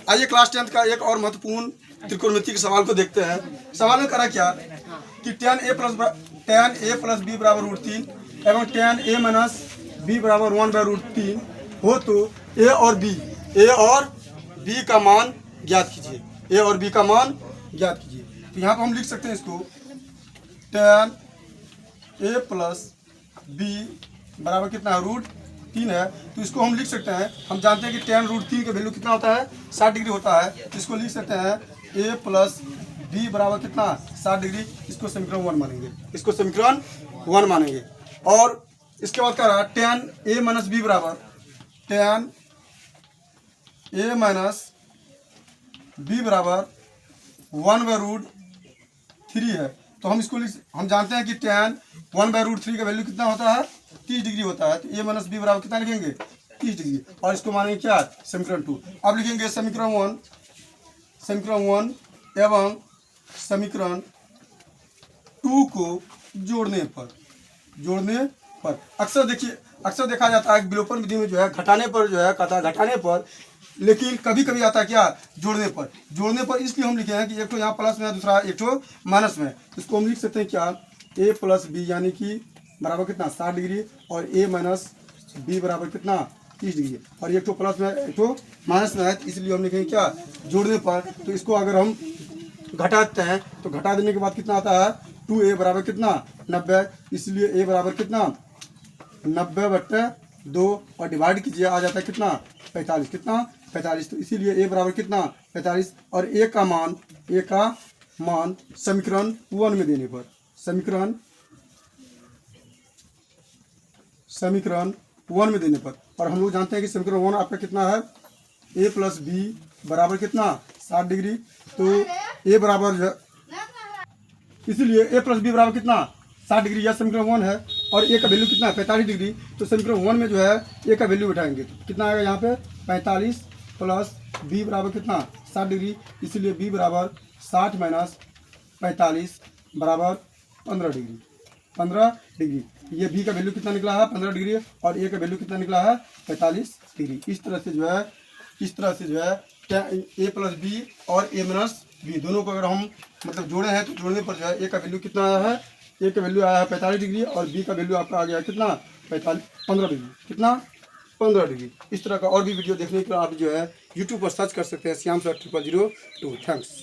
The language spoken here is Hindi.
आइए क्लास 10th का एक और महत्वपूर्ण त्रिकोणमिति के सवाल को देखते हैं। सवाल में करा क्या कि tan a प्लस बी बराबर √3 एवं tan a माइनस बी बराबर 1/√3 हो तो a और b का मान ज्ञात कीजिए। a और b का मान ज्ञात कीजिए। तो यहाँ पर हम लिख सकते हैं इसको tan a प्लस बी बराबर कितना है √3 है। तो इसको हम लिख सकते हैं, हम जानते हैं कि tan √3 का वैल्यू कितना होता है 60 डिग्री होता है। तो इसको लिख सकते हैं a प्लस बी बराबर कितना 60 डिग्री। इसको समीकरण 1 मानेंगे, इसको समीकरण 1 मानेंगे। और इसके बाद क्या रहा tan a माइनस बी बराबर tan a माइनस बी बराबर 1/√3 है। तो हम इसको हम जानते हैं कि tan 1/√3 का वैल्यू कितना होता है 30 डिग्री होता है। तो a माइनस बी बराबर कितना लिखेंगे 30 डिग्री और इसको मानेंगे क्या समीकरण 2। अब लिखेंगे समीकरण 1 एवं समीकरण 2 को जोड़ने पर अक्सर देखा जाता है विलोपन विधि में जो है घटाने पर, लेकिन कभी कभी आता है क्या जोड़ने पर। इसलिए हम लिखे हैं कि एक तो यहाँ प्लस में है, दूसरा एक तो माइनस में है। इसको हम लिख सकते हैं क्या a प्लस बी यानी कि बराबर कितना 60 डिग्री और a माइनस बी बराबर कितना 30 डिग्री और एक तो प्लस में है एक तो माइनस में है। इसलिए हम लिखेंगे क्या जोड़ने पर। तो इसको अगर हम घटाते हैं तो घटा देने के बाद कितना आता है 2a बराबर कितना 90। इसलिए a बराबर कितना 90/2 और डिवाइड कीजिए आ जाता है कितना 45 कितना 45। तो इसीलिए a बराबर कितना 45 और a का मान समीकरण 1 में देने पर समीकरण 1 में देने पर। और हम लोग जानते हैं कि समीकरण 1 आपका कितना है a प्लस बी बराबर कितना 60 डिग्री। तो a बराबर इसीलिए a प्लस बी बराबर कितना 60 डिग्री यह समीकरण 1 है और a का वैल्यू कितना है 45 डिग्री। तो समीकरण 1 में जो है a का वैल्यू बैठाएंगे तो कितना आएगा यहाँ पे 45 प्लस b बराबर कितना 60 डिग्री। इसीलिए b बराबर 60 माइनस 45 बराबर 15 डिग्री। ये b का वैल्यू कितना निकला है 15 डिग्री और a का वैल्यू कितना निकला है 45 डिग्री। इस तरह से जो है a प्लस बी और a माइनस बी दोनों को अगर हम मतलब जोड़े हैं तो जोड़ने पर जो है a का वैल्यू कितना आया है a का वैल्यू आया है 45 डिग्री और b का वैल्यू आपका आ गया कितना 15 डिग्री कितना 15 डिग्री। इस तरह का और भी वीडियो देखने के लिए आप जो है YouTube पर सर्च कर सकते हैं श्याम सर 0002। थैंक्स।